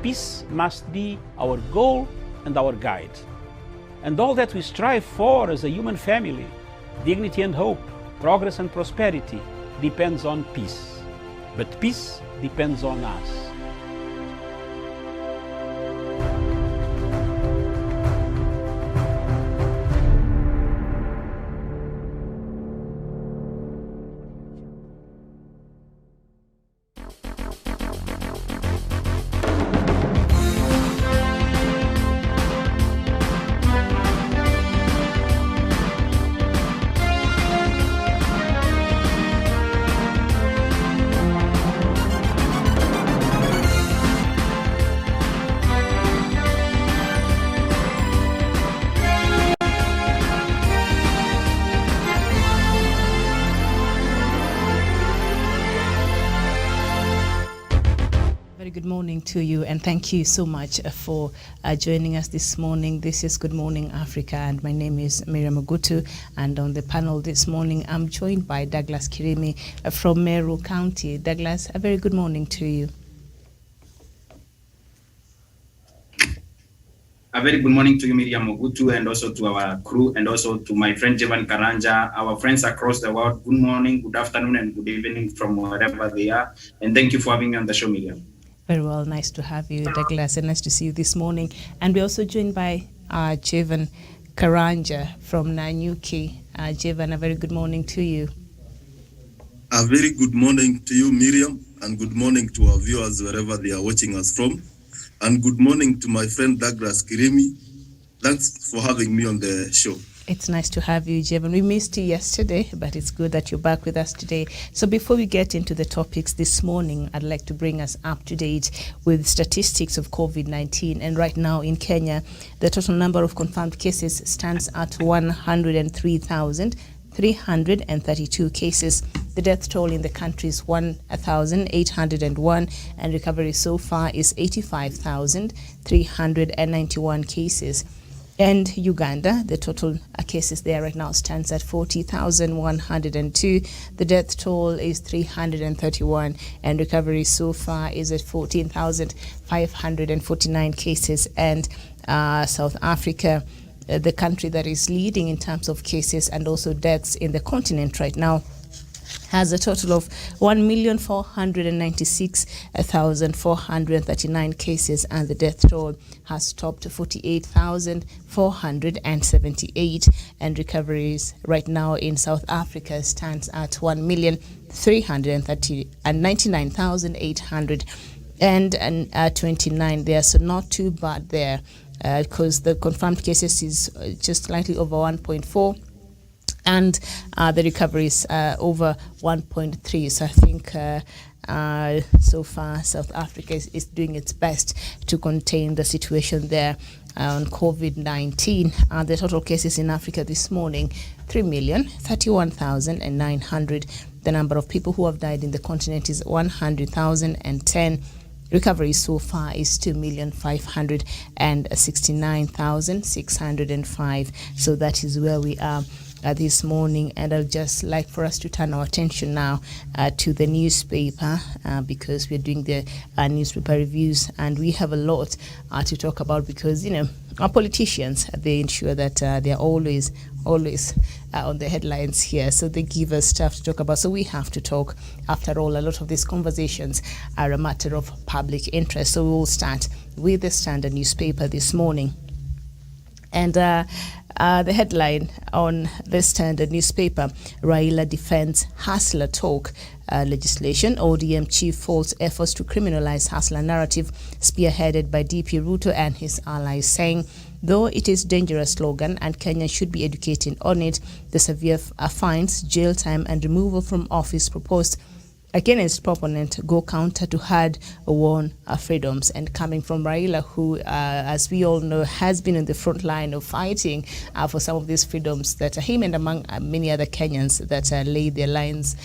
peace must be our goal and our guide. And all that we strive for as a human family, dignity and hope, progress and prosperity, depends on peace. But peace depends on us. Good morning to you, and thank you so much for joining us this morning. This is Good Morning Africa, and my name is Miriam Ogutu. And on the panel this morning, I'm joined by Douglas Kirimi from Meru County. Douglas, a very good morning to you. A very good morning to you, Miriam Ogutu, and also to our crew, and also to my friend Jevan Karanja, our friends across the world. Good morning, good afternoon, and good evening from wherever they are. And thank you for having me on the show, Miriam. Very well, nice to have you, Douglas, and nice to see you this morning. And we're also joined by Jevan Karanja from Nanyuki. Jevan, a very good morning to you. A very good morning to you, Miriam, and good morning to our viewers wherever they are watching us from. And good morning to my friend Douglas Kirimi. Thanks for having me on the show. It's nice to have you, Jevan. We missed you yesterday, but it's good that you're back with us today. So before we get into the topics this morning, I'd like to bring us up to date with statistics of COVID-19. And right now in Kenya, the total number of confirmed cases stands at 103,332 cases. The death toll in the country is 1,801, and recovery so far is 85,391 cases. And Uganda, the total cases there right now stands at 40,102. The death toll is 331, and recovery so far is at 14,549 cases. And South Africa, the country that is leading in terms of cases and also deaths in the continent right now, has a total of 1,496,439 cases, and the death toll has topped 48,478, and recoveries right now in South Africa stands at 1,399,829 there, so not too bad there, because the confirmed cases is just slightly over 1.4. And the recovery is over 1.3. So I think so far South Africa is doing its best to contain the situation there on COVID-19. The total cases in Africa this morning, 3,031,900. The number of people who have died in the continent is 100,010. Recovery so far is 2,569,605. So that is where we are this morning. And I'd just like for us to turn our attention now to the newspaper because we're doing the newspaper reviews, and we have a lot to talk about because, you know, our politicians, they ensure that they're always on the headlines here, so they give us stuff to talk about, so we have to talk. After all, a lot of these conversations are a matter of public interest. So we'll start with the Standard newspaper this morning. And the headline on the Standard newspaper, Raila defends hustler talk legislation. ODM chief faults efforts to criminalize hustler narrative spearheaded by DP Ruto and his allies, saying, though it is dangerous slogan and Kenya should be educated on it, the severe fines, jail time and removal from office proposed against proponent go counter to hard-won freedoms. And coming from Raila, who, as we all know, has been in the front line of fighting for some of these freedoms that him and among many other Kenyans that laid their lives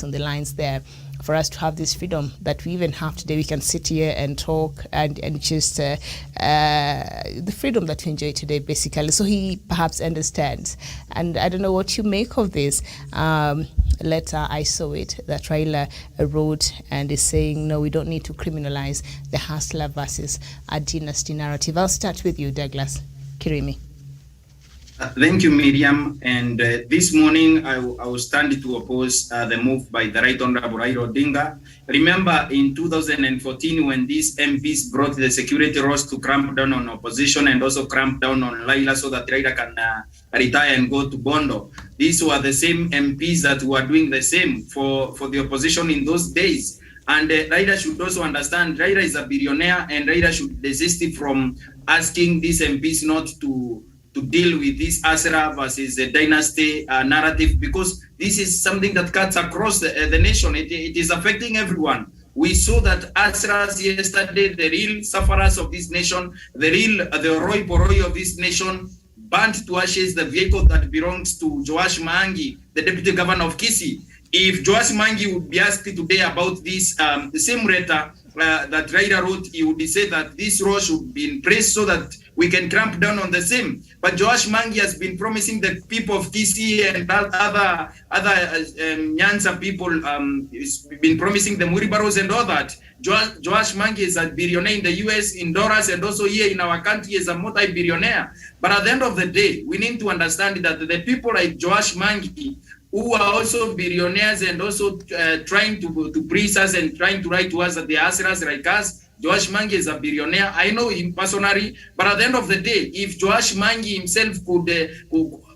on the lines there for us to have this freedom that we even have today. We can sit here and talk and just the freedom that we enjoy today, basically. So he perhaps understands. And I don't know what you make of this letter. I saw it that Raila wrote and is saying, no, we don't need to criminalize the hustler versus a dynasty narrative. I'll start with you, Douglas Kirimi. Thank you, Miriam. And this morning, I will stand to oppose the move by the Right Honorable Raila Odinga. Remember, in 2014, when these MPs brought the security laws to cramp down on opposition and also cramp down on Raila so that Raila can retire and go to Bondo, these were the same MPs that were doing the same for the opposition in those days. And Raila should also understand, Raila is a billionaire, and Raila should desist from asking these MPs not to deal with this Asra versus the dynasty narrative, because this is something that cuts across the nation. It is affecting everyone. We saw that Asras yesterday, the real sufferers of this nation, the Roy Poroi of this nation, burnt to ashes the vehicle that belongs to Joash Maangi, the deputy governor of Kisii. If Joash Maangi would be asked today about this, the same letter that Raila wrote, he would say that this law should be in place so that we can cramp down on the same. But Joash Maangi has been promising the people of Kisii and other Nyanza people, he's been promising the Muribaros and all that. Joash Maangi is a billionaire in the US, in dollars, and also here in our country is a multi-billionaire. But at the end of the day, we need to understand that the people like Joash Maangi, who are also billionaires and also trying to praise us and trying to write to us that they are Asras like us. Joash Maangi is a billionaire. I know him personally, but at the end of the day, if Joash Maangi himself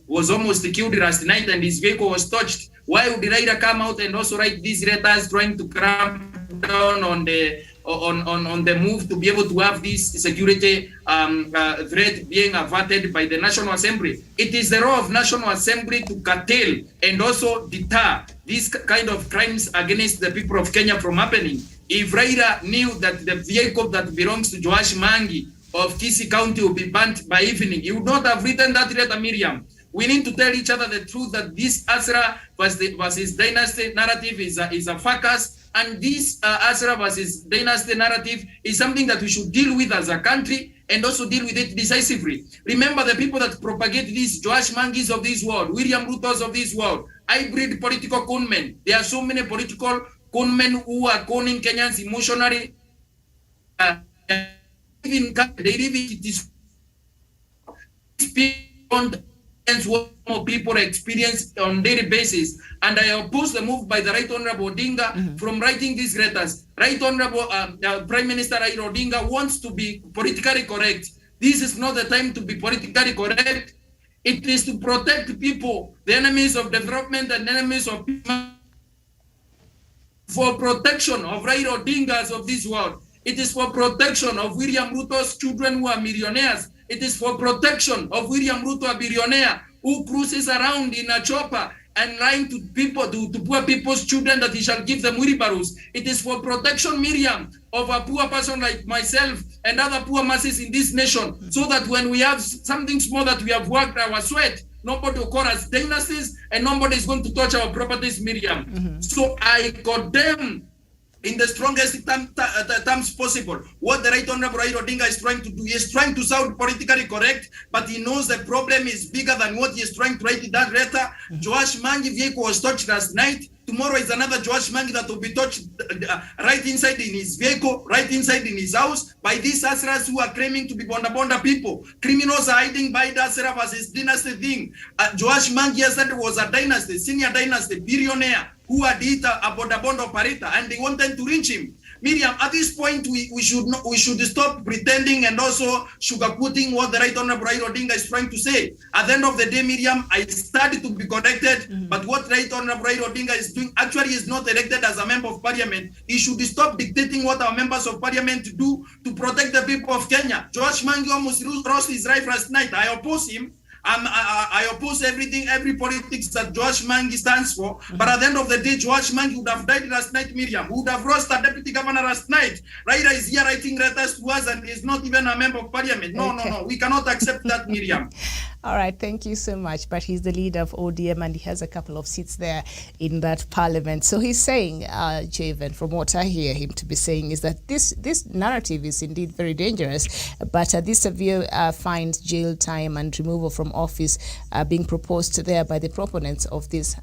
was almost killed last night and his vehicle was touched, why would Raila come out and also write these letters trying to cramp down on the move to be able to have this security threat being averted by the National Assembly? It is the role of National Assembly to curtail and also deter these kind of crimes against the people of Kenya from happening. If Raila knew that the vehicle that belongs to Joash Maangi of Kisii County will be burnt by evening, he would not have written that letter, Miriam. We need to tell each other the truth that this Asra versus dynasty narrative is a fracas, and this Asra versus dynasty narrative is something that we should deal with as a country and also deal with it decisively. Remember, the people that propagate these Joash Maangis of this world, William Rutos of this world, hybrid political conmen. There are so many political conmen who are conning Kenyans emotionally. What more people experience on daily basis, and I oppose the move by the Right Honorable Odinga from writing these letters. Right Honorable Prime Minister Raila Odinga wants to be politically correct. This is not the time to be politically correct. It is to protect people, the enemies of development and enemies of people, for protection of Raila Odingas of this world. It is for protection of William Ruto's children who are millionaires. It is for protection of William Ruto, a billionaire, who cruises around in a chopper and lying to people, to poor people's children that he shall give them wheelbarrows. It is for protection, Miriam, of a poor person like myself and other poor masses in this nation, so that when we have something small that we have worked our sweat, nobody will call us dynasties and nobody is going to touch our properties, Miriam. So I condemn in the strongest terms possible what the Right Honorable Raila Odinga is trying to do. He is trying to sound politically correct, but he knows the problem is bigger than what he is trying to write in that letter. Joash Maangi vehicle was touched last night. Tomorrow is another Joash Maangi that will be touched right inside in his vehicle, right inside in his house by these Asras who are claiming to be Bonda people. Criminals are hiding by the Asra versus dynasty thing. Joash Maangi yesterday was a dynasty, senior dynasty, billionaire, who had hit a Bonda operator, and they wanted to reach him. Miriam, at this point, we should stop pretending and also sugarcoating what the Right Honorable Raila Odinga is trying to say. At the end of the day, Miriam, I started to be connected, but what Right Honorable Raila Odinga is doing actually is not elected as a member of parliament. He should stop dictating what our members of parliament do to protect the people of Kenya. Joash Maangi almost lost his life last night. I oppose him. I oppose every politics that Joash Maangi stands for. But at the end of the day, Joash Maangi would have died last night, Miriam. Would have lost a deputy governor last night. Raila is here writing letters to us and is not even a member of parliament. No. We cannot accept that, Miriam. All right, thank you so much. But he's the leader of ODM and he has a couple of seats there in that parliament. So he's saying, Javen, from what I hear him to be saying, is that this narrative is indeed very dangerous. But this severe fines, jail time and removal from office being proposed there by the proponents of these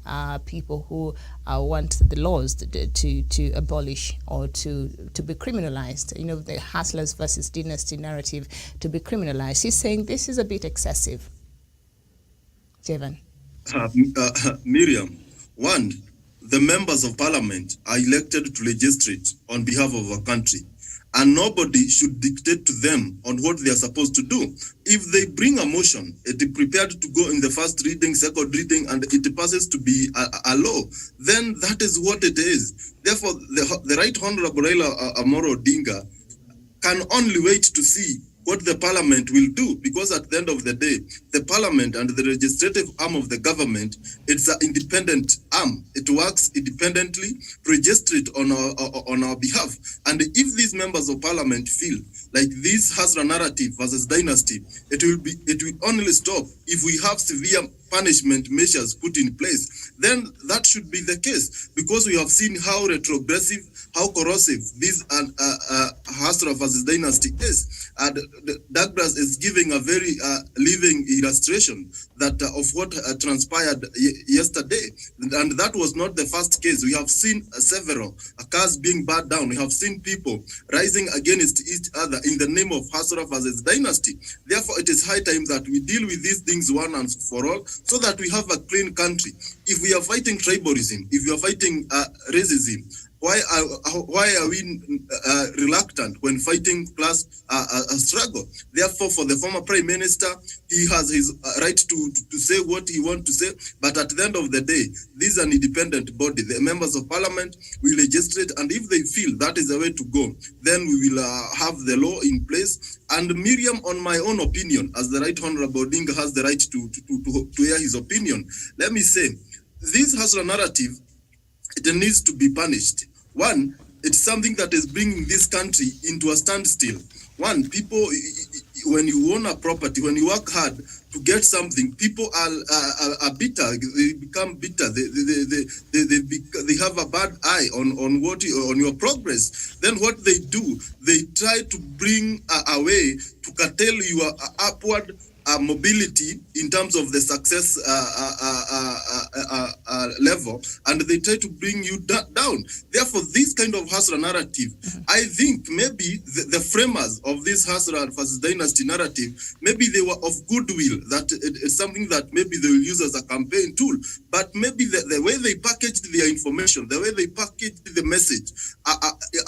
people who want the laws to abolish or to be criminalized. You know, the Hustlers versus Dynasty narrative to be criminalized. He's saying this is a bit excessive. Javen. Miriam, one, the members of parliament are elected to legislate on behalf of our country, and nobody should dictate to them on what they are supposed to do. If they bring a motion, it is prepared to go in the first reading, second reading, and it passes to be a law, then that is what it is. Therefore, the Right Honorable Raila Amolo Odinga can only wait to see what the parliament will do, because at the end of the day, the parliament and the legislative arm of the government, it's an independent arm. It works independently, registered on our behalf. And if these members of parliament feel like this has a narrative versus dynasty, it will only stop if we have severe punishment measures put in place. Then that should be the case, because we have seen how retrogressive, how corrosive this Hasra versus dynasty is. And Douglas is giving a very living illustration that of what transpired yesterday. And that was not the first case. We have seen several cars being burned down. We have seen people rising against each other in the name of Hasra versus dynasty. Therefore, it is high time that we deal with these things one and for all, so that we have a clean country. If we are fighting tribalism, if we are fighting racism, why are we reluctant when fighting class struggle? Therefore, for the former prime minister, he has his right to say what he wants to say. But at the end of the day, this is an independent body. The members of parliament will legislate, and if they feel that is the way to go, then we will have the law in place. And Miriam, on my own opinion, as the Right Honorable Odinga has the right to hear his opinion, let me say, this has a narrative. It needs to be punished. One, it's something that is bringing this country into a standstill. One, people, when you own a property, when you work hard to get something, people are bitter. They become bitter. They have a bad eye on your progress. Then what they do, they try to bring a way to curtail your upward mobility in terms of the success level, and they try to bring you down. Therefore, this kind of Hasra narrative, I think maybe the framers of this Hasra versus dynasty narrative, maybe they were of goodwill, that it's something that maybe they will use as a campaign tool, but maybe the way they packaged their information, the way they packaged the message,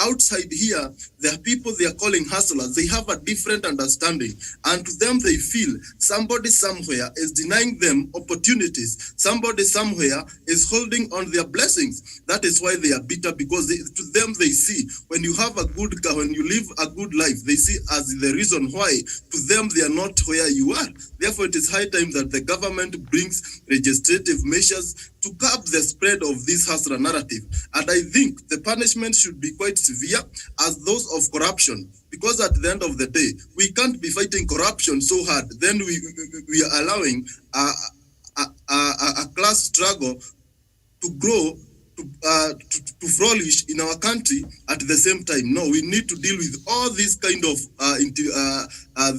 outside here, the people they are calling hustlers, they have a different understanding, and to them they feel somebody somewhere is denying them opportunities. Somebody somewhere is holding on their blessings. That is why they are bitter, because to them they see, when you have a good car, when you live a good life, they see as the reason why to them they are not where you are. Therefore, it is high time that the government brings legislative measures to curb the spread of this Hasra narrative. And I think the punishment should be quite severe as those of corruption, because at the end of the day, we can't be fighting corruption so hard. Then we are allowing a class struggle to grow, to flourish in our country at the same time. No, we need to deal with all these kind of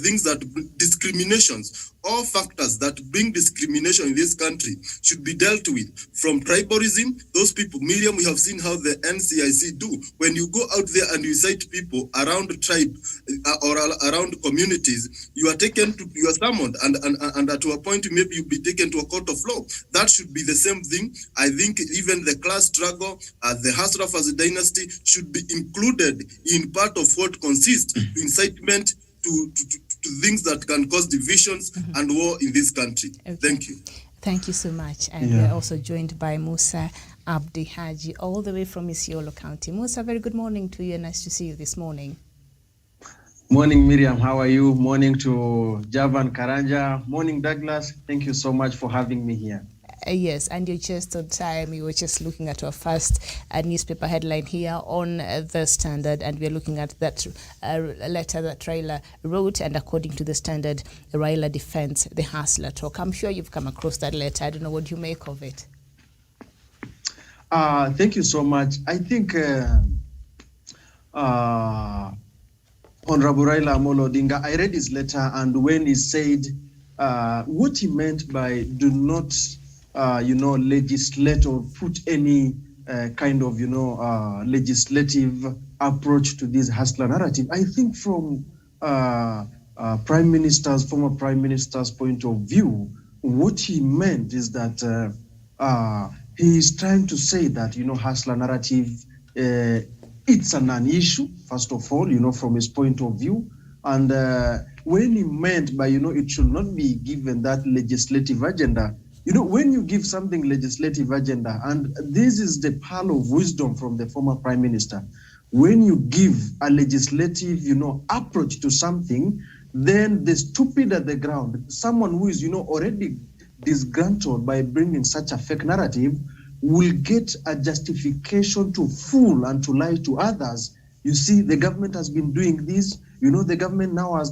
things, that discriminations, all factors that bring discrimination in this country should be dealt with. From tribalism, those people, Miriam, we have seen how the NCIC do. When you go out there and you cite people around the tribe or around communities, you are taken to, you are summoned, and at a point maybe you'll be taken to a court of law. That should be the same thing. I think even the class struggle, the Hasra as a dynasty should be included in part of what consists to incitement to things that can cause divisions and war in this country. Okay. Thank you. Thank you so much. And we're also joined by Musa Abdi Haji, all the way from Isiolo County. Musa, very good morning to you. Nice to see you this morning. Morning, Miriam. How are you? Morning to Javan Karanja. Morning, Douglas. Thank you so much for having me here. Yes, and you're just on time. We were just looking at our first newspaper headline here on the Standard, and we're looking at that letter that Raila wrote, and according to the Standard, Raila defends the hustler talk. I'm sure you've come across that letter. I don't know what you make of it. Thank you so much. I think Honorable Raila Amolo Odinga, I read his letter, and when he said what he meant by do not, legislate or put any kind of, legislative approach to this hustler narrative, I think from former Prime Minister's point of view, what he meant is that he is trying to say that, hustler narrative, it's a non-issue, first of all, from his point of view. And when he meant by, it should not be given that legislative agenda, when you give something legislative agenda, and this is the pearl of wisdom from the former Prime Minister, when you give a legislative, approach to something, then the stupid at the ground, someone who is, already disgruntled by bringing such a fake narrative, will get a justification to fool and to lie to others. You see, the government has been doing this. The government now has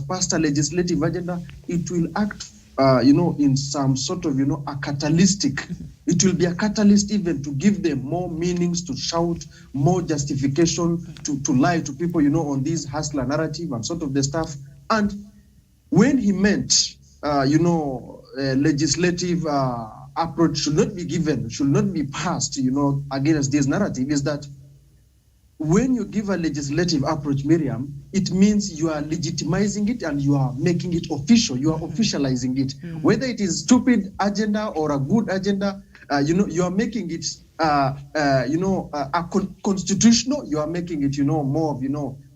passed a legislative agenda. It will act, in some sort of, a catalytic. It will be a catalyst even to give them more meanings, to shout, more justification, to lie to people, on this hustler narrative and sort of the stuff. And when he meant, legislative approach should not be given, should not be passed, against this narrative, is that when you give a legislative approach, Miriam, it means you are legitimizing it and you are making it official. You are officializing it. Whether it is stupid agenda or a good agenda, you are making it, constitutional. You are making it, more of,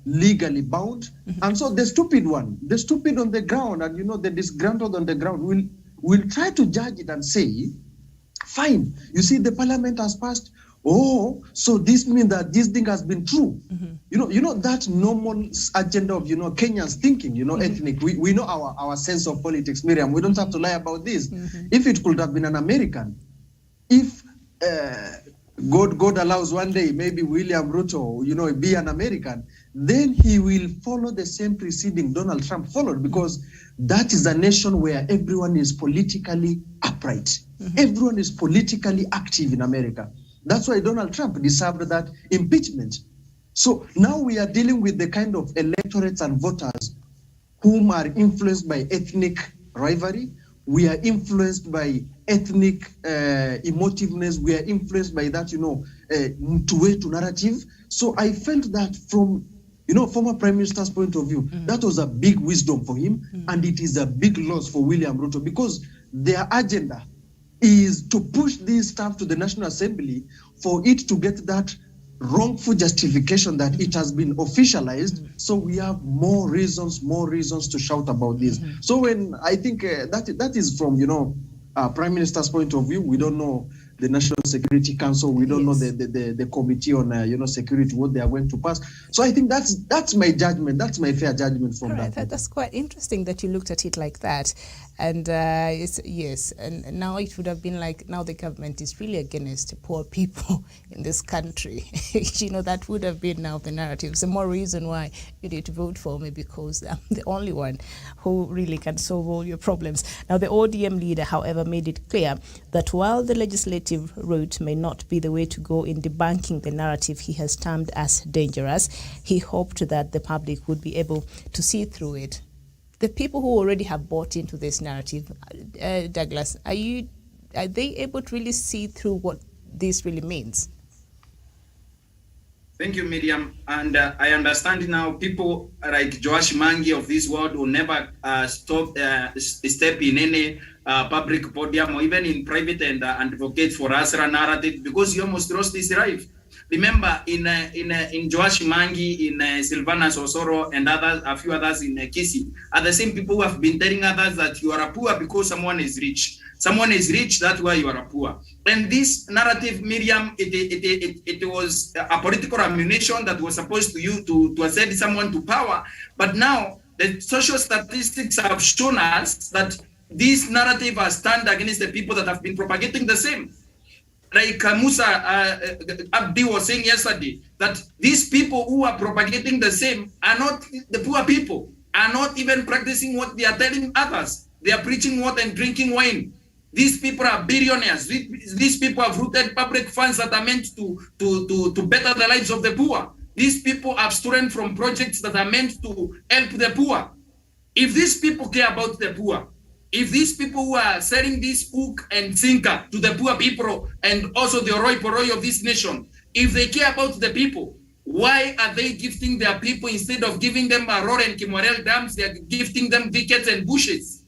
legally bound. And so the stupid on the ground, and, the disgruntled on the ground will try to judge it and say, fine, you see, the parliament has passed. Oh, so this means that this thing has been true. That normal agenda of, Kenyans thinking, ethnic. We know our sense of politics, Miriam. We don't have to lie about this. If it could have been an American, if God allows one day, maybe William Ruto, be an American, then he will follow the same preceding Donald Trump followed, because that is a nation where everyone is politically upright. Everyone is politically active in America. That's why Donald Trump deserved that impeachment. So now we are dealing with the kind of electorates and voters whom are influenced by ethnic rivalry. We are influenced by ethnic emotiveness. We are influenced by that, to narrative. So I felt that from, former Prime Minister's point of view, that was a big wisdom for him, and it is a big loss for William Ruto, because their agenda is to push this stuff to the National Assembly for it to get that wrongful justification that it has been officialized. So we have more reasons to shout about this. So when I think that is from, Prime Minister's point of view, we don't know the National Security Council, we don't know the Committee on, Security, what they are going to pass. So I think that's my judgment, that's my fair judgment from that. That's quite interesting that you looked at it like that. And and now it would have been like, now the government is really against poor people in this country. That would have been now the narrative. So more reason why you need to vote for me, because I'm the only one who really can solve all your problems. Now, the ODM leader, however, made it clear that while the legislative route may not be the way to go in debunking the narrative he has termed as dangerous, he hoped that the public would be able to see through it. The people who already have bought into this narrative, Douglas, are they able to really see through what this really means? Thank you, Miriam. And I understand now people like Joash Mangi of this world will never step in any public podium or even in private and advocate for Asra narrative, because he almost lost his life. Remember, in Joash Mangi, in Silvanus Osoro, and others, a few others in Kisi, are the same people who have been telling others that you are a poor because someone is rich. Someone is rich, that's why you are a poor. And this narrative, Miriam, it was a political ammunition that was supposed to use to ascend someone to power. But now the social statistics have shown us that this narrative has turned against the people that have been propagating the same. Like Musa Abdi was saying yesterday, that these people who are propagating the same are not the poor people, are not even practicing what they are telling others. They are preaching what and drinking wine. These people are billionaires. These people have rooted public funds that are meant to better the lives of the poor. These people have stolen from projects that are meant to help the poor. If these people care about the poor, if these people who are selling this hook and sinker to the poor people and also the roi poroi of this nation, if they care about the people, why are they gifting their people instead of giving them Aurora and Kimorel dams? They are gifting them wickets and bushes.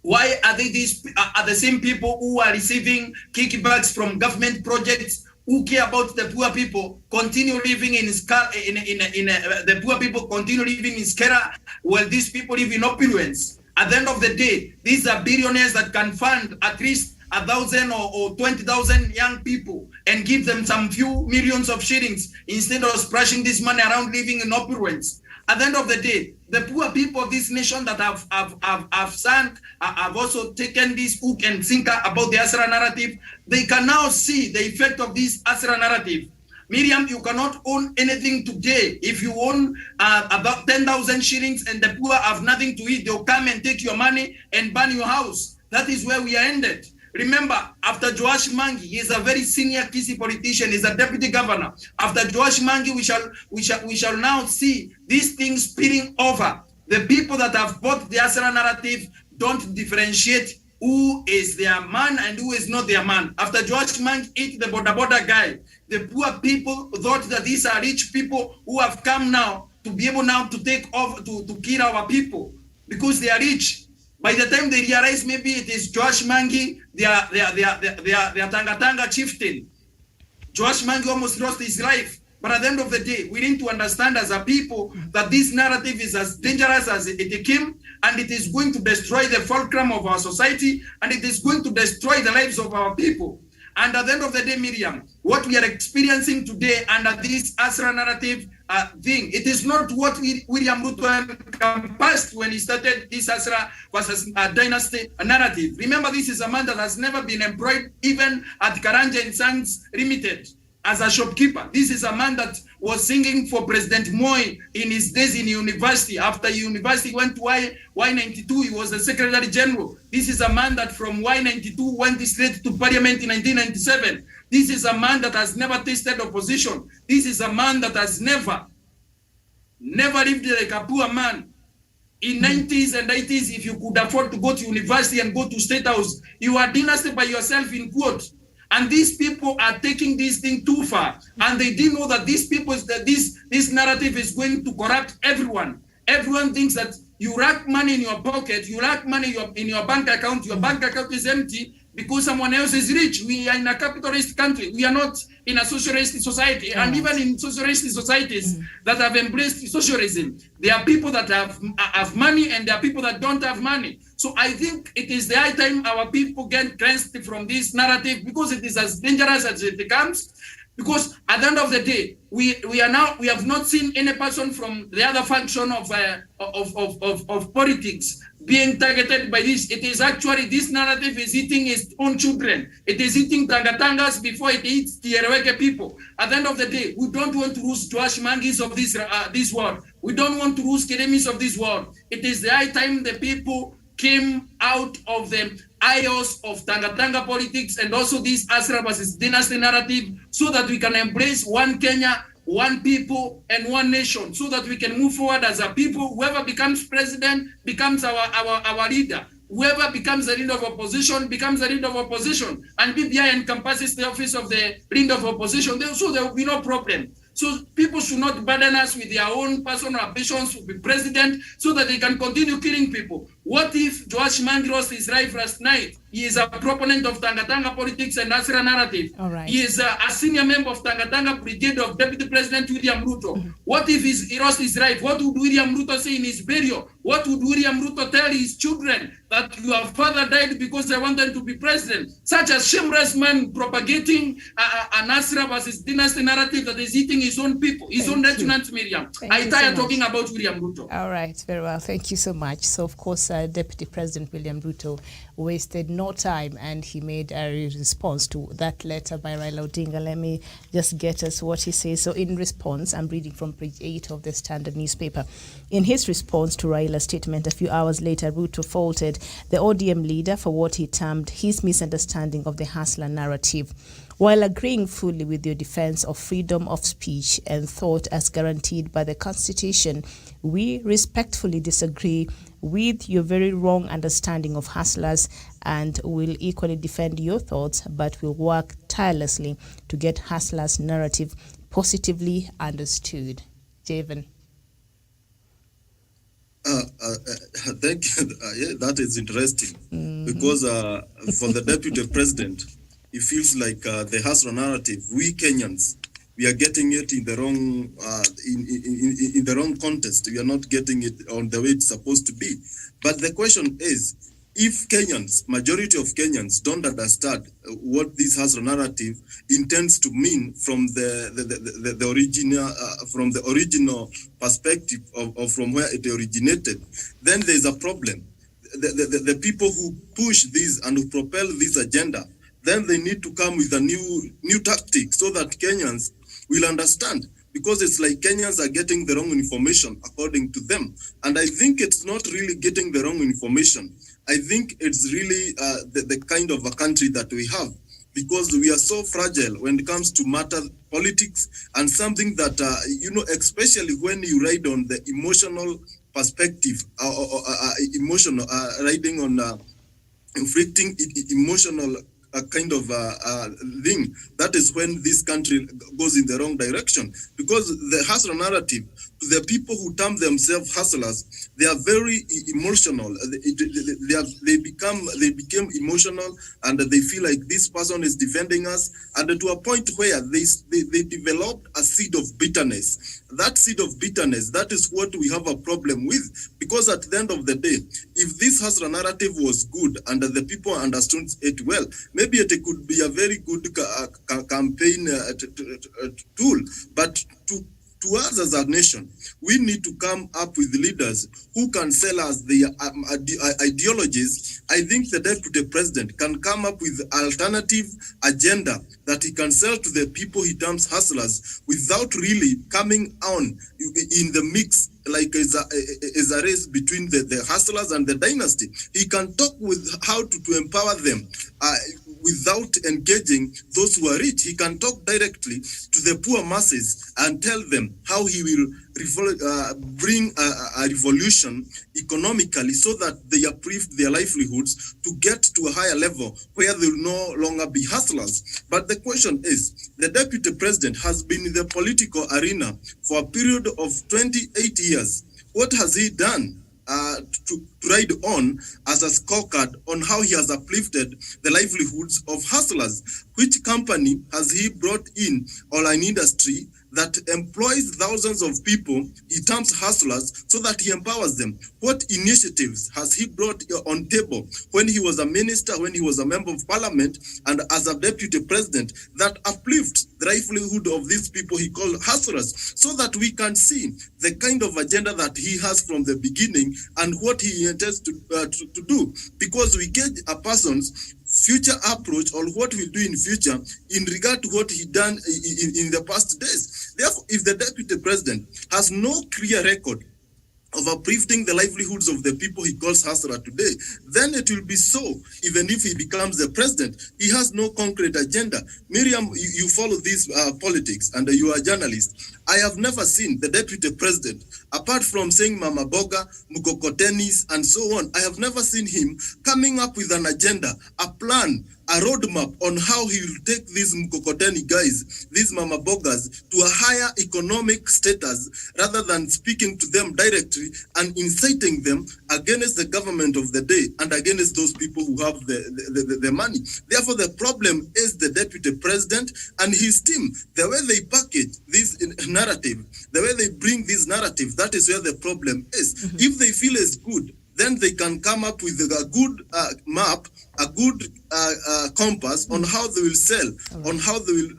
Why are they the same people who are receiving kickbacks from government projects, who care about the poor people, continue living in the poor people continue living in Skera, while these people live in opulence? At the end of the day, these are billionaires that can fund at least 1,000 or 20,000 young people and give them some few millions of shillings instead of splashing this money around living in opulence. At the end of the day, the poor people of this nation that have also taken this hook and sinker about the Asra narrative, they can now see the effect of this Asra narrative. Miriam, you cannot own anything today. If you own about 10,000 shillings and the poor have nothing to eat, they'll come and take your money and burn your house. That is where we are ended. Remember, after Joash Mangi, he is a very senior Kisii politician, he's a deputy governor. After Joash Mangi, we shall now see these things spilling over. The people that have bought the Asra narrative don't differentiate who is their man and who is not their man. After Joash Mangi ate the border guy, the poor people thought that these are rich people who have come now to be able now to take over, to kill our people because they are rich. By the time they realize maybe it is Joash Mangi, they are Tanga chieftain. Joash Mangi almost lost his life. But at the end of the day, we need to understand as a people that this narrative is as dangerous as it came, and it is going to destroy the fulcrum of our society, and it is going to destroy the lives of our people. And at the end of the day, Miriam, what we are experiencing today under this Asra narrative thing, it is not what William Ruto encompassed when he started this Asra versus dynasty narrative. Remember, this is a man that has never been employed even at Karanja and Sons Limited as a shopkeeper. This is a man that was singing for President Moi in his days in university. After university went to Y92, he was the Secretary General. This is a man that from Y92 went straight to Parliament in 1997. This is a man that has never tasted opposition. This is a man that has never lived like a poor man. In 90s and 80s, if you could afford to go to university and go to State House, you are dynasty by yourself in quote. And these people are taking this thing too far. And they didn't know that these people, this narrative is going to corrupt everyone. Everyone thinks that you rack money in your pocket, you rack money in your bank account is empty because someone else is rich. We are in a capitalist country. We are not in a socialist society. And even in socialist societies that have embraced socialism, there are people that have money and there are people that don't have money. So I think it is the high time our people get cleansed from this narrative because it is as dangerous as it becomes. Because at the end of the day, we have not seen any person from the other function of politics being targeted by this. It is actually, this narrative is eating its own children. It is eating Tangatangas before it eats the Ereweke people. At the end of the day, we don't want to lose Joash Mangis of this world. We don't want to lose Keremis of this world. It is the high time the people came out of the ios of Tanga politics and also this Asra versus dynasty narrative so that we can embrace one Kenya, one people, and one nation so that we can move forward as a people. Whoever becomes president becomes our leader. Whoever becomes the leader of opposition becomes the leader of opposition. And BBI encompasses the office of the leader of opposition. So there will be no problem. So people should not burden us with their own personal ambitions to be president so that they can continue killing people. What if Joash Mangi lost his life last night He is a proponent of Tanga politics and Nasra narrative. All right. He is a senior member of Tanga Brigade of Deputy President William Ruto. What if he lost his right? What would William Ruto say in his burial? What would William Ruto tell his children? That your father died because I wanted to be president? Such a shameless man propagating a Nasra versus dynasty narrative that is eating his own people, his own lieutenant Miriam. I tire talking about William Ruto. All right, very well. Thank you so much. So, of course, Deputy President William Ruto wasted no time and he made a response to that letter by Raila Odinga. Let me just get us what he says. So, in response, I'm reading from page 8 of the Standard newspaper. In his response to Raila's statement a few hours later, Ruto faulted the ODM leader for what he termed his misunderstanding of the Hustler narrative. While agreeing fully with your defense of freedom of speech and thought as guaranteed by the Constitution, we respectfully disagree with your very wrong understanding of hustlers and will equally defend your thoughts, but will work tirelessly to get hustlers' narrative positively understood. Javen. Thank you. Yeah, that is interesting because for the deputy president, it feels like the Hustler narrative, we Kenyans, we are getting it in the wrong in the wrong context. We are not getting it on the way it's supposed to be. But the question is, if Kenyans, majority of Kenyans, don't understand what this Hustler narrative intends to mean from the original perspective of from where it originated, then there is a problem. The people who push this and who propel this agenda, then they need to come with a new tactic so that Kenyans will understand, because it's like Kenyans are getting the wrong information according to them. And I think it's not really getting the wrong information. I think it's really the kind of a country that we have, because we are so fragile when it comes to matter politics, and something that, especially when you ride on the emotional perspective, emotional, riding on inflicting emotional kind of thing, that is when this country goes in the wrong direction. Because the hustler narrative, to the people who term themselves hustlers, they are very emotional. They became emotional, and they feel like this person is defending us, and to a point where they developed a seed of bitterness. That seed of bitterness, that is what we have a problem with. Because at the end of the day, if this hustler narrative was good and the people understood it well, maybe it could be a very good campaign tool. But to us as a nation, we need to come up with leaders who can sell us their ideologies. I think the deputy president can come up with alternative agenda that he can sell to the people he terms hustlers without really coming on in the mix, like is a race between the hustlers and the dynasty. He can talk with how to empower them without engaging those who are rich. He can talk directly to the poor masses and tell them how he will bring a revolution economically, so that they uplift their livelihoods to get to a higher level where they will no longer be hustlers. But the question is, the deputy president has been in the political arena for a period of 28 years. What has he done to ride on as a scorecard on how he has uplifted the livelihoods of hustlers? Which company has he brought in, or an industry that employs thousands of people, he terms hustlers, so that he empowers them? What initiatives has he brought on table when he was a minister, when he was a member of parliament, and as a deputy president, that uplifts the livelihood of these people he called hustlers, so that we can see the kind of agenda that he has from the beginning and what he intends to do? Because we gauge a person's future approach, or what we'll do in future, in regard to what he done in the past days. Therefore, if the deputy president has no clear record of uplifting the livelihoods of the people he calls hustler today, then it will be so. Even if he becomes the president, he has no concrete agenda. Miriam, you follow these politics, and you are a journalist. I have never seen the deputy president, apart from saying Mama Boga, Mukokotenis, and so on, I have never seen him coming up with an agenda, a plan, a roadmap on how he will take these Mkokoteni guys, these Mama Bogas, to a higher economic status rather than speaking to them directly and inciting them against the government of the day and against those people who have the money. Therefore, the problem is the deputy president and his team. The way they package this narrative, the way they bring this narrative, that is where the problem is. If they feel it's good, then they can come up with a good map, a good compass on how they will sell, on how they will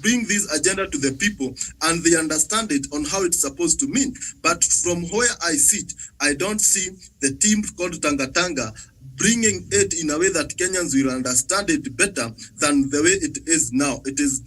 bring this agenda to the people, and they understand it on how it's supposed to mean. But from where I sit, I don't see the team called Tanga Tanga bringing it in a way that Kenyans will understand it better than the way it is now. It is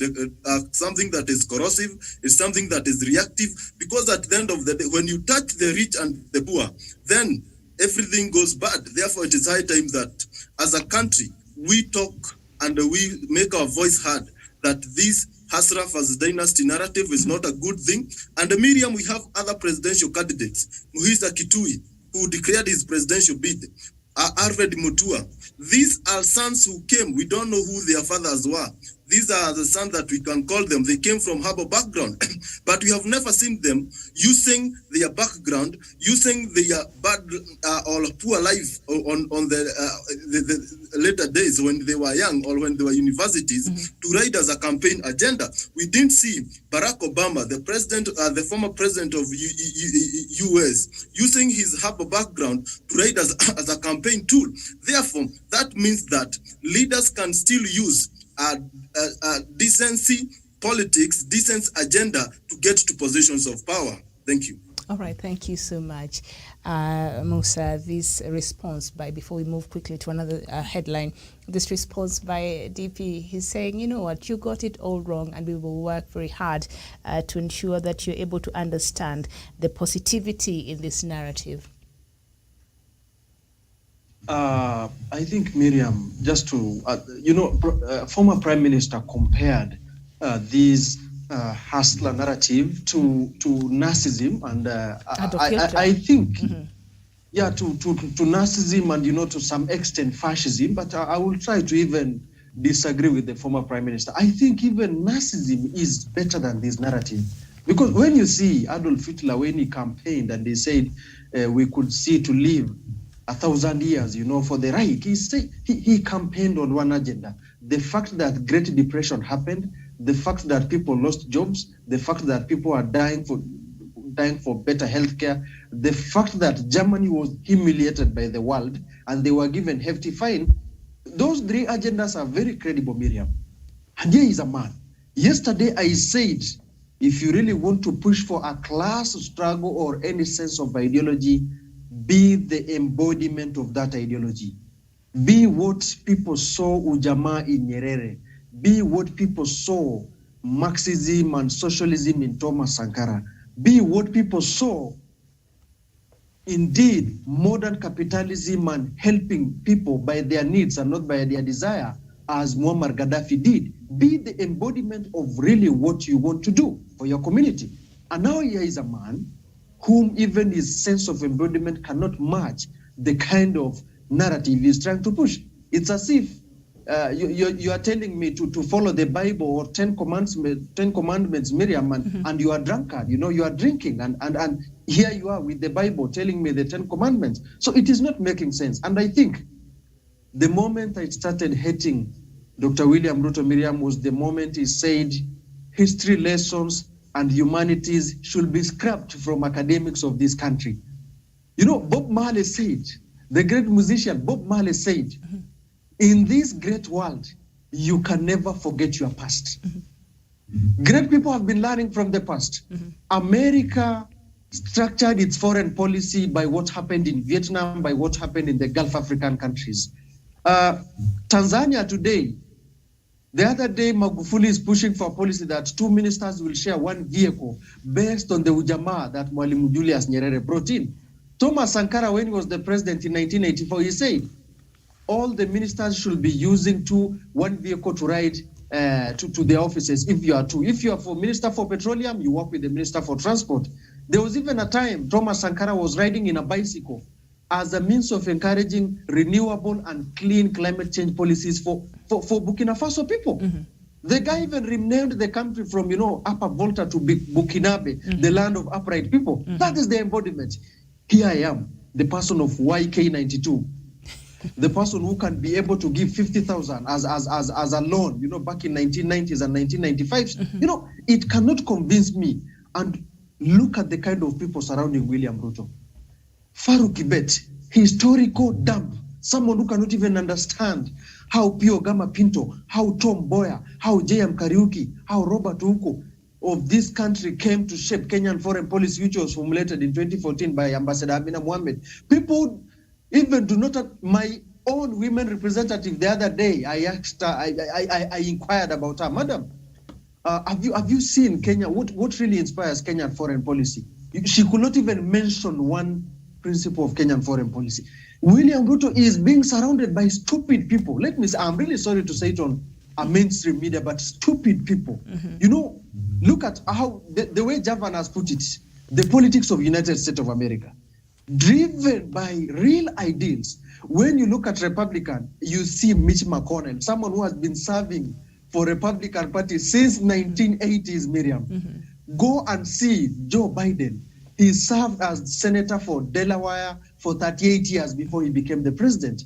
something that is corrosive, it's something that is reactive, because at the end of the day, when you touch the rich and the poor, then everything goes bad. Therefore, it is high time that as a country, we talk and we make our voice heard that this Hasraf as dynasty narrative is not a good thing. And Miriam, we have other presidential candidates. Muhisa Kitui, who declared his presidential bid. Arved Mutua. These are sons who came. We don't know who their fathers were. These are the sons that we can call them. They came from humble background, but we have never seen them using their background, using their bad or poor life on the later days when they were young or when they were universities to write as a campaign agenda. We didn't see Barack Obama, the president, the former president of US, using his humble background to write as a campaign tool. Therefore, that means that leaders can still use decency, politics, decent agenda to get to positions of power. Thank you. All right, thank you so much, Musa. This response before we move quickly to another headline, this response by DP, he's saying, you know what, you got it all wrong, and we will work very hard to ensure that you're able to understand the positivity in this narrative. I think, Miriam, just to, former Prime Minister compared this hustler narrative to narcissism, and I think, to narcissism and, to some extent fascism, but I will try to even disagree with the former Prime Minister. I think even narcissism is better than this narrative. Because when you see Adolf Hitler, when he campaigned and they said we could see to live 1,000 years, for the Reich, he campaigned on one agenda. The fact that Great Depression happened, the fact that people lost jobs, the fact that people are dying for better healthcare, the fact that Germany was humiliated by the world and they were given hefty fine, those three agendas are very credible, Miriam. And here is a man. Yesterday I said, if you really want to push for a class struggle or any sense of ideology, be the embodiment of that ideology. Be what people saw Ujamaa in Nyerere. Be what people saw Marxism and socialism in Thomas Sankara. Be what people saw, indeed, modern capitalism and helping people by their needs and not by their desire, as Muammar Gaddafi did. Be the embodiment of really what you want to do for your community. And now here is a man whom even his sense of embodiment cannot match the kind of narrative he's trying to push. It's as if you are telling me to follow the Bible or 10 Commandments, Miriam, and you are drunkard, you are drinking, and here you are with the Bible telling me the 10 Commandments. So it is not making sense. And I think the moment I started hating Dr. William Ruto, Miriam, was the moment he said history lessons and humanities should be scrapped from academics of this country. Bob Marley said, the great musician Bob Marley said, in this great world, you can never forget your past. Great people have been learning from the past. America structured its foreign policy by what happened in Vietnam, by what happened in the Gulf African countries. Tanzania today, the other day, Magufuli is pushing for a policy that 2 ministers will share one vehicle based on the Ujamaa that Mwalimu Julius Nyerere brought in. Thomas Sankara, when he was the president in 1984, he said, all the ministers should be using one vehicle to ride to their offices if you are two. If you are Minister for Petroleum, you work with the Minister for Transport. There was even a time Thomas Sankara was riding in a bicycle as a means of encouraging renewable and clean climate change policies for Burkina Faso people. The guy even renamed the country from, Upper Volta to Bukinabe, the land of upright people. That is the embodiment. Here I am, the person of YK92, the person who can be able to give 50,000 as a loan, back in 1990s and 1995s. It cannot convince me. And look at the kind of people surrounding William Ruto. Farouk Kibet, historical dump, someone who cannot even understand how Pio Gama Pinto, how Tom Mboya, how J.M. Kariuki, how Robert Uko of this country came to shape Kenyan foreign policy, which was formulated in 2014 by Ambassador Amina Mohamed. People even do not, my own women representative the other day, I asked her, I inquired about her, Madam, have you seen Kenya? What really inspires Kenyan foreign policy? She could not even mention one principle of Kenyan foreign policy. William Ruto is being surrounded by stupid people. Let me say, I'm really sorry to say it on a mainstream media, but stupid people. Look at how, the way Javan has put it, the politics of United States of America, driven by real ideals. When you look at Republican, you see Mitch McConnell, someone who has been serving for Republican Party since 1980s, Miriam. Go and see Joe Biden. He served as senator for Delaware for 38 years before he became the president.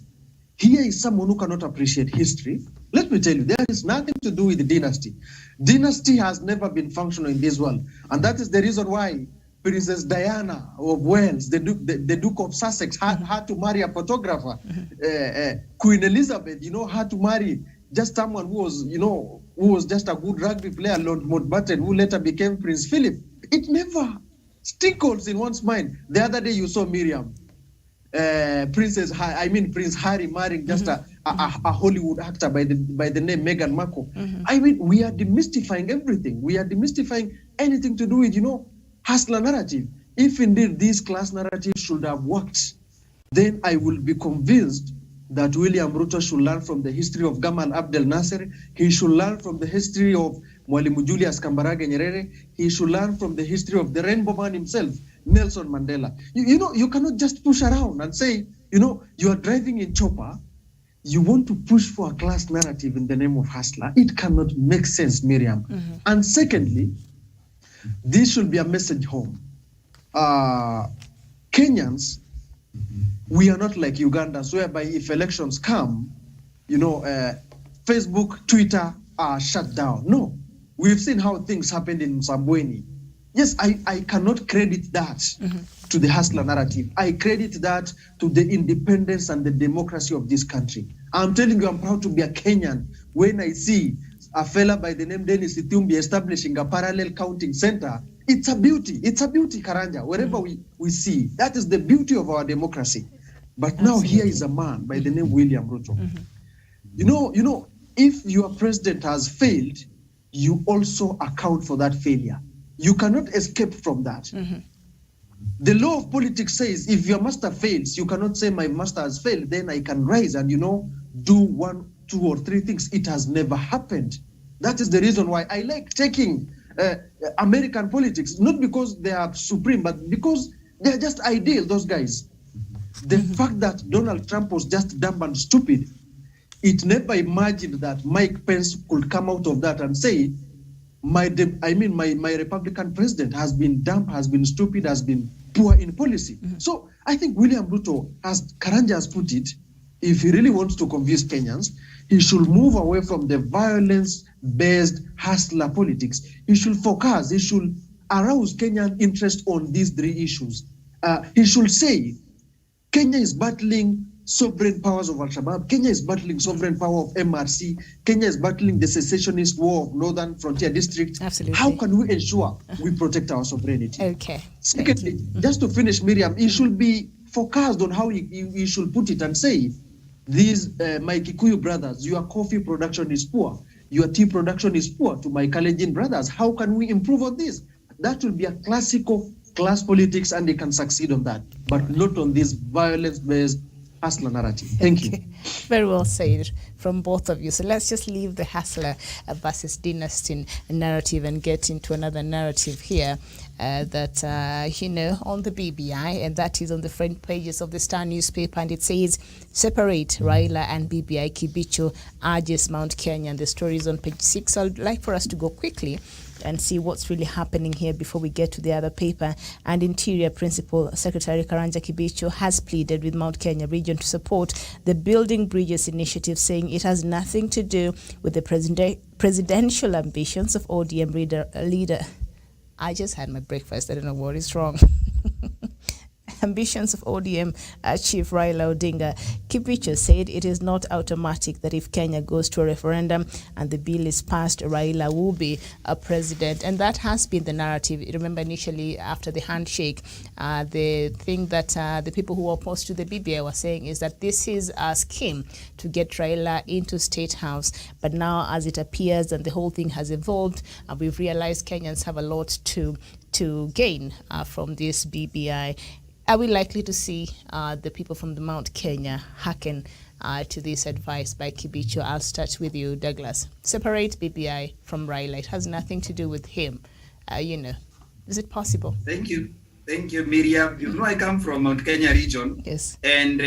Here is someone who cannot appreciate history. Let me tell you, there is nothing to do with the dynasty. Dynasty has never been functional in this world. And that is the reason why Princess Diana of Wales, the Duke of Sussex, had to marry a photographer. Queen Elizabeth, had to marry just someone who was just a good rugby player, Lord Mountbatten, who later became Prince Philip. It never stickles in one's mind. The other day you saw Miriam, Prince Harry marrying just a Hollywood actor by the name Meghan Markle. I mean, we are demystifying everything. We are demystifying anything to do with, hustler narrative. If indeed this class narrative should have worked, then I will be convinced that William Ruto should learn from the history of Gamal Abdel Nasser. He should learn from the history of Mwalimu Julius Kambarage Nyerere. He should learn from the history of the Rainbow Man himself, Nelson Mandela. You cannot just push around and say, you are driving in chopper, you want to push for a class narrative in the name of hustler. It cannot make sense, Miriam. And secondly, this should be a message home. Kenyans, we are not like Ugandans, whereby if elections come, Facebook, Twitter are shut down. No, we've seen how things happened in Msambweni. Yes, I cannot credit that to the hustler narrative. I credit that to the independence and the democracy of this country. I'm telling you, I'm proud to be a Kenyan when I see a fella by the name Dennis Itumbi establishing a parallel counting center. It's a beauty. It's a beauty, Karanja, wherever we see. That is the beauty of our democracy. But now here is a man by the name William Ruto. If your president has failed, you also account for that failure. You cannot escape from that. The law of politics says if your master fails, you cannot say my master has failed, then I can rise and, do 1, 2, or 3 things. It has never happened. That is the reason why I like taking American politics, not because they are supreme, but because they're just ideal, those guys. The fact that Donald Trump was just dumb and stupid, it never imagined that Mike Pence could come out of that and say, my Republican president has been dumb, has been stupid, has been poor in policy. So I think William Ruto, as Karanja has put it, if he really wants to convince Kenyans, he should move away from the violence-based hustler politics. He should focus, he should arouse Kenyan interest on these 3 issues. He should say, Kenya is battling sovereign powers of Al-Shabaab. Kenya is battling sovereign power of MRC. Kenya is battling the secessionist war of Northern Frontier District. Absolutely. How can we ensure we protect our sovereignty? Okay. Secondly, just to finish, Miriam, he should be focused on how he should put it and say, these, my Kikuyu brothers, your coffee production is poor. Your tea production is poor to my Kalenjin brothers. How can we improve on this? That will be a classical class politics and they can succeed on that, but not on this violence-based hustler narrative. Thank you. Very well said from both of you. So let's just leave the hustler versus dynasty narrative and get into another narrative here that, on the BBI, and that is on the front pages of the Star newspaper, and it says, separate Raila and BBI. Kibicho urges Mount Kenya, and the story is on page 6. I'd like for us to go quickly and see what's really happening here before we get to the other paper. And Interior Principal Secretary Karanja Kibicho has pleaded with Mount Kenya region to support the Building Bridges initiative, saying it has nothing to do with the presidential ambitions of ODM leader. I just had my breakfast. I don't know what is wrong. Ambitions of ODM Chief Raila Odinga. Kibicho said it is not automatic that if Kenya goes to a referendum and the bill is passed, Raila will be a president. And that has been the narrative. Remember, initially after the handshake, the thing that the people who were opposed to the BBI were saying is that this is a scheme to get Raila into State House. But now, as it appears, and the whole thing has evolved, we've realized Kenyans have a lot to gain from this BBI. Are we likely to see the people from the Mount Kenya hearken to this advice by Kibicho? I'll start with you, Douglas. Separate BBI from Raila. It has nothing to do with him. Is it possible? Thank you, Miriam. You know, I come from Mount Kenya region. Yes. And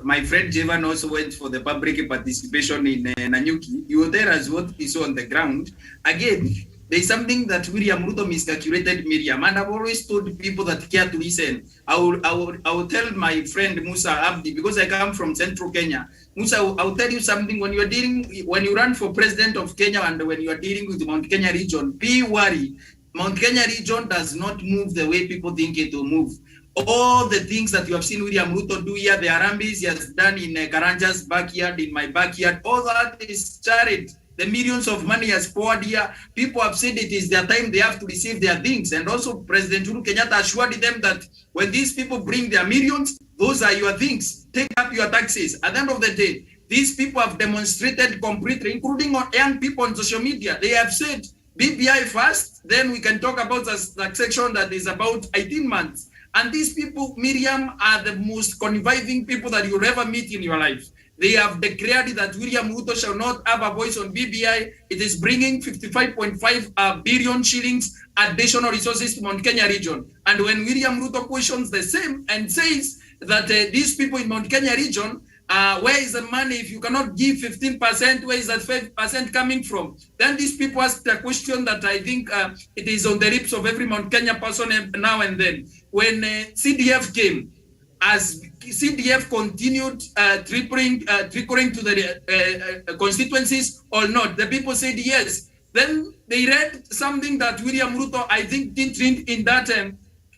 my friend Jevan also went for the public participation in Nanyuki. You were there as what we saw on the ground. Again, there is something that William Ruto miscalculated, Miriam, and I've always told people that care to listen. I will tell my friend Musa Abdi, because I come from Central Kenya. Musa, I will tell you something. When you run for president of Kenya and when you are dealing with the Mount Kenya region, be worried. Mount Kenya region does not move the way people think it will move. All the things that you have seen William Ruto do here, the Harambes he has done in Karanja's backyard, in my backyard, all that is charity. The millions of money has poured here. People have said it is their time, they have to receive their things. And also President Uhuru Kenyatta assured them that when these people bring their millions, those are your things. Take up your taxes. At the end of the day, these people have demonstrated completely, including on young people on social media. They have said BBI first, then we can talk about that section that is about 18 months. And these people, Miriam, are the most conniving people that you'll ever meet in your life. They have declared that William Ruto shall not have a voice on BBI. It is bringing 55.5 billion shillings additional resources to Mount Kenya region. And when William Ruto questions the same and says that these people in Mount Kenya region, where is the money? If you cannot give 15%, where is that 5% coming from? Then these people ask the question that I think it is on the lips of every Mount Kenya person now and then. When CDF came, as CDF continued trickling to the constituencies or not, the people said yes. Then they read something that William Ruto, I think, didn't read in that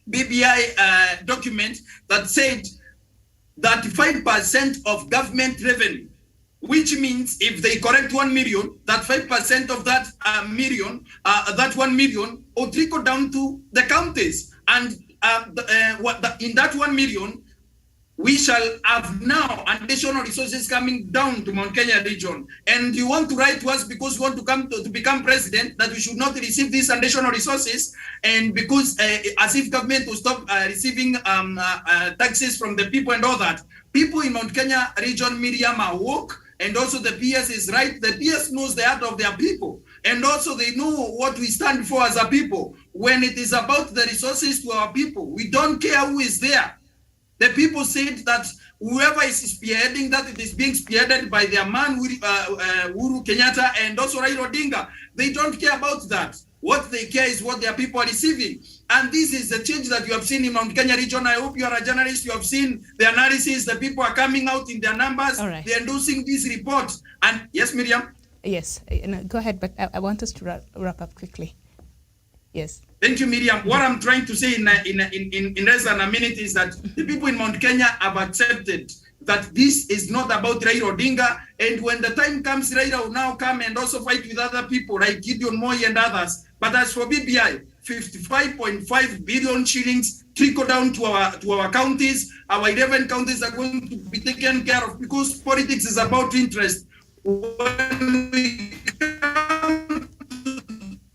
BBI document that said that 5% of government revenue, which means if they collect 1 million, that 5% of that that 1 million will trickle down to the counties. And in that 1 million, we shall have now additional resources coming down to Mount Kenya region. And you want to write to us because you want to come to become president, that we should not receive these additional resources, and because as if government will stop receiving taxes from the people and all that. People in Mount Kenya region, Miriam, are woke, and also the PS is right. The PS knows the heart of their people, and also they know what we stand for as a people. When it is about the resources to our people, we don't care who is there. The people said that whoever is spearheading that, it is being spearheaded by their man, Uhuru Kenyatta, and also Raila Odinga. They don't care about that. What they care is what their people are receiving. And this is the change that you have seen in Mount Kenya region. I hope you are a journalist. You have seen the analysis. The people are coming out in their numbers. Right. They're endorsing this report. And yes, Miriam? Yes, go ahead, but I want us to wrap up quickly. Yes. Thank you, Miriam. What I'm trying to say in less than a minute is that the people in Mount Kenya have accepted that this is not about Raila Odinga. And when the time comes, Raila will now come and also fight with other people like Gideon Moi and others. But as for BBI, 55.5 billion shillings trickle down to our counties. Our 11 counties are going to be taken care of because politics is about interest. When we come to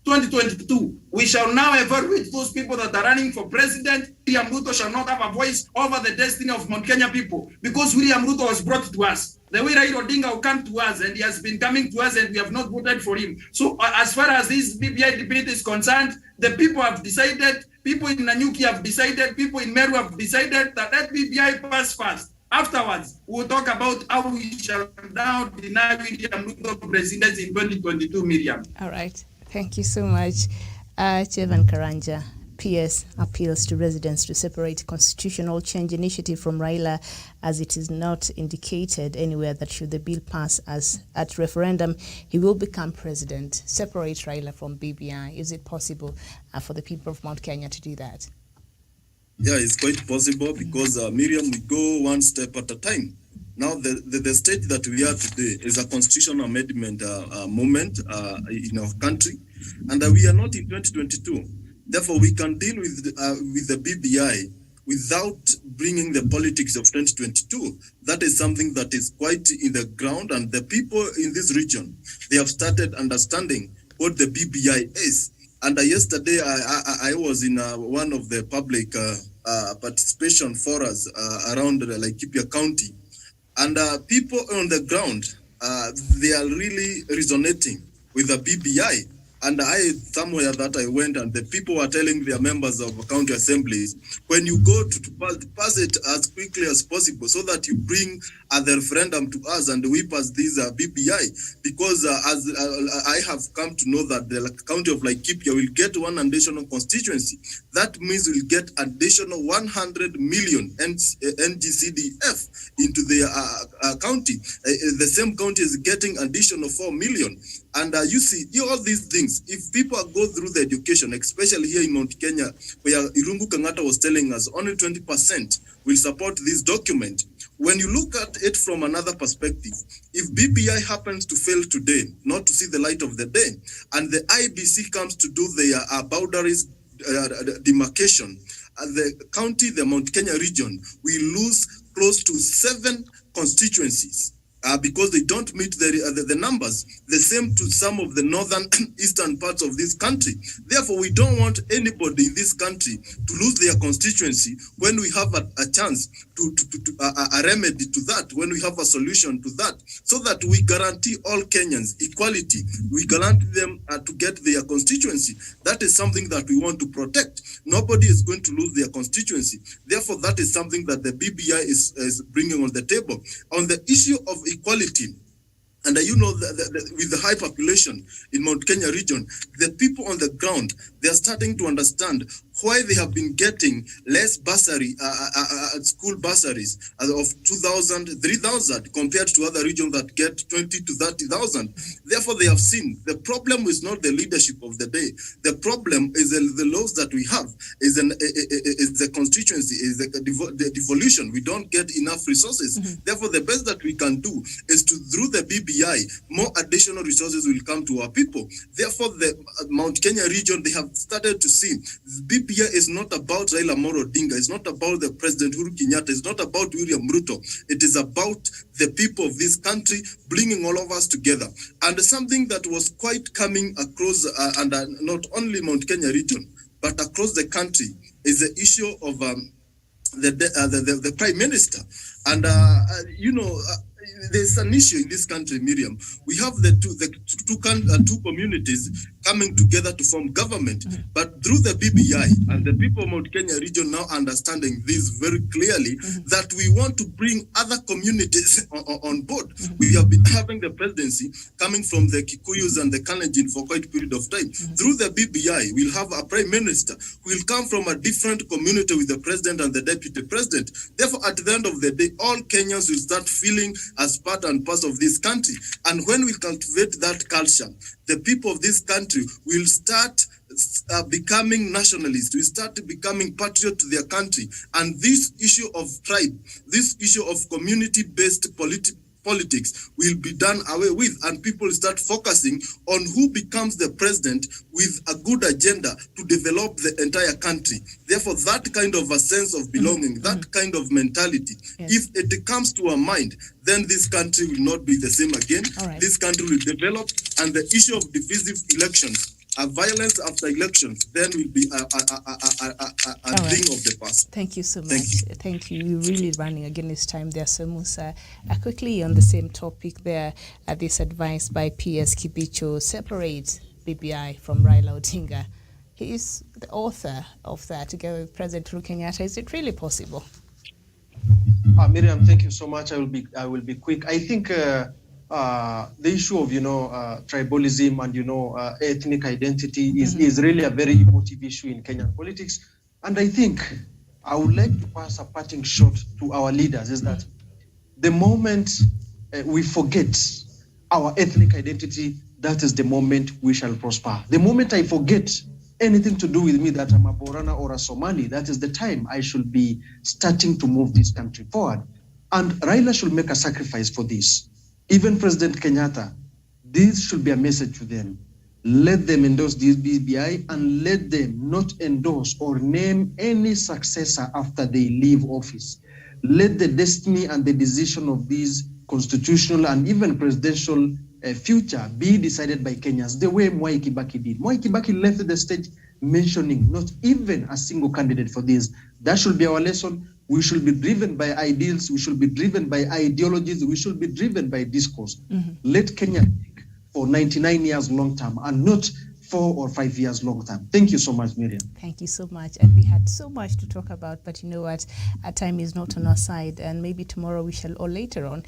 2022, We shall now evaluate those people that are running for president. William Ruto shall not have a voice over the destiny of Mount Kenya people, because William Ruto was brought to us. The way Raila Odinga will come to us, and he has been coming to us, and we have not voted for him. So as far as this BBI debate is concerned, the people have decided, people in Nanyuki have decided, people in Meru have decided that let BBI pass first. Afterwards, we'll talk about how we shall now deny William Ruto presidency in 2022, Miriam. All right. Thank you so much. Jevan Karanja. PS appeals to residents to separate constitutional change initiative from Raila, as it is not indicated anywhere that should the bill pass as at referendum, he will become president. Separate Raila from BBI. Is it possible for the people of Mount Kenya to do that? Yeah, it's quite possible because, Miriam, we go one step at a time. Now, the state that we are today is a constitutional amendment moment in our country, and we are not in 2022. Therefore, we can deal with the BBI without bringing the politics of 2022. That is something that is quite in the ground, and the people in this region, they have started understanding what the BBI is. And yesterday, I was in one of the public participation forums around Laikipia County, and people on the ground, they are really resonating with the BBI. And somewhere that I went, and the people were telling their members of county assemblies, when you go to pass it as quickly as possible, so that you bring the referendum to us and we pass this BBI, because as I have come to know that the county of Laikipia will get one additional constituency. That means we'll get additional 100 million NGCDF into the county. The same county is getting additional 4 million. And you see, all these things, if people go through the education, especially here in Mount Kenya, where Irungu Kangata was telling us only 20% will support this document. When you look at it from another perspective, if BBI happens to fail today, not to see the light of the day, and the IBC comes to do their boundaries demarcation, the county, the Mount Kenya region, will lose close to 7 constituencies. Because they don't meet the numbers, the same to some of the northern eastern parts of this country. Therefore, we don't want anybody in this country to lose their constituency when we have a chance to a remedy to that, when we have a solution to that, so that we guarantee all Kenyans equality. We guarantee them to get their constituency. That is something that we want to protect. Nobody is going to lose their constituency. Therefore, that is something that the BBI is bringing on the table. On the issue of equality, and you know, with the high population in Mount Kenya region, the people on the ground, they are starting to understand why they have been getting less bursary, school bursaries of 2,000, 3,000 compared to other regions that get 20 to 30,000. Therefore, they have seen the problem is not the leadership of the day. The problem is the laws that we have, is the constituency, is the devolution. We don't get enough resources. Mm-hmm. Therefore, the best that we can do is to, through the BBI, more additional resources will come to our people. Therefore, the Mount Kenya region, they have started to see BBI is not about Raila Amolo Odinga. It's not about the President Uhuru Kenyatta. It's not about William Ruto. It is about the people of this country bringing all of us together. And something that was quite coming across, and not only Mount Kenya region, but across the country, is the issue of the Prime Minister. And, you know, there's an issue in this country, Miriam. We have the two communities coming together to form government, mm-hmm. but through the BBI, and the people of Mount Kenya region now understanding this very clearly, mm-hmm. that we want to bring other communities on board. Mm-hmm. We have been having the presidency coming from the Kikuyus and the Kalenjin for quite a period of time. Mm-hmm. Through the BBI, we'll have a prime minister who will come from a different community with the president and the deputy president. Therefore, at the end of the day, all Kenyans will start feeling as part and parcel of this country. And when we cultivate that culture, the people of this country will start becoming nationalists, will start becoming patriot to their country. And this issue of tribe, this issue of community-based politics will be done away with, and people start focusing on who becomes the president with a good agenda to develop the entire country. Therefore, that kind of a sense of belonging, mm-hmm. that kind of mentality, yes. if it comes to our mind, then this country will not be the same again. Right. This country will develop, and the issue of divisive elections a violence after elections then will be a thing of the past. Thank you so much. Thank you. We're really running against time there. So Musa, quickly on the same topic there, this advice by PS Kibicho, separate BBI from Raila Odinga. He is the author of that together with President Uhuru Kenyatta. Is it really possible? Miriam, thank you so much. I will be quick. I think the issue of tribalism and ethnic identity is really a very emotive issue in Kenyan politics. And I think I would like to pass a parting shot to our leaders is that the moment we forget our ethnic identity, that is the moment we shall prosper. The moment I forget anything to do with me, that I'm a Borana or a Somali, that is the time I should be starting to move this country forward. And Raila should make a sacrifice for this. Even President Kenyatta, this should be a message to them. Let them endorse this BBI and let them not endorse or name any successor after they leave office. Let the destiny and the decision of these constitutional and even presidential future be decided by Kenyans, the way Mwai Kibaki did. Mwai Kibaki left the stage mentioning not even a single candidate for this. That should be our lesson. We should be driven by ideals. We should be driven by ideologies. We should be driven by discourse. Let Kenya think for 99 years long term and not 4 or 5 years long term. Thank you so much, Miriam. Thank you so much. And we had so much to talk about, but you know what? Our time is not on our side. And maybe tomorrow we shall, or later on,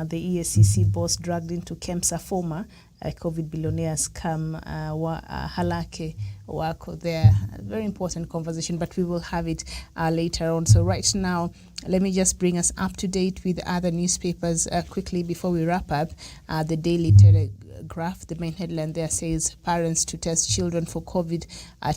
the EACC boss dragged into KEMSA former COVID billionaire scam Halake Wako there. A very important conversation, but we will have it later on. So right now, let me just bring us up to date with other newspapers quickly before we wrap up. The Daily Telegraph, the main headline there says parents to test children for COVID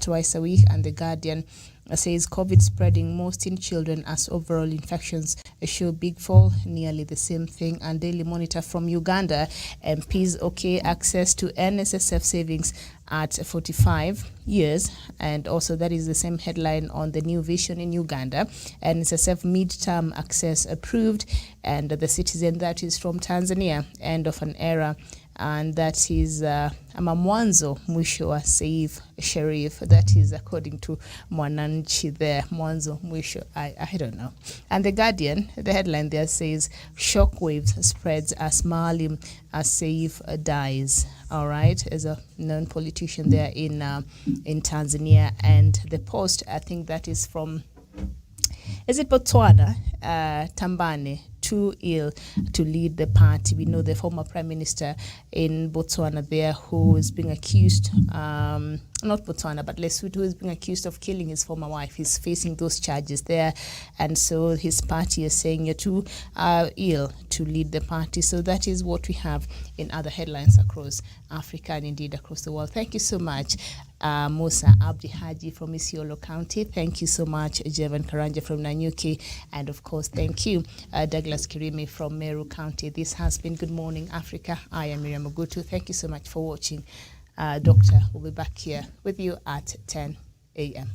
twice a week, and The Guardian says COVID spreading most in children as overall infections show big fall, nearly the same thing. And Daily Monitor from Uganda, MPs okay access to NSSF savings at 45 years, and also that is the same headline on the New Vision in Uganda. NSSF midterm access approved, and The Citizen, that is from Tanzania, end of an era. And that is Mwanzo mwisho wa Seif Sharif. That is according to Mwananchi there. Mwanzo mwisho, I don't know. And The Guardian, the headline there says shockwaves spreads as Maalim Seif dies. All right, as a known politician there in Tanzania. And The Post, I think that is from, is it Botswana? Tambane, too ill to lead the party. We know the former prime minister in Botswana there who is being accused, not Botswana, but Lesotho, who is being accused of killing his former wife. He's facing those charges there. And so his party is saying you're too ill to lead the party. So that is what we have in other headlines across Africa and indeed across the world. Thank you so much, Musa Abdi Haji from Isiolo County. Thank you so much, Jevan Karanja from Nanyuki. And of course, thank you, Douglas Kirimi from Meru County. This has been Good Morning Africa. I am Miriam Ogutu. Thank you so much for watching. Doctor will be back here with you at 10 a.m.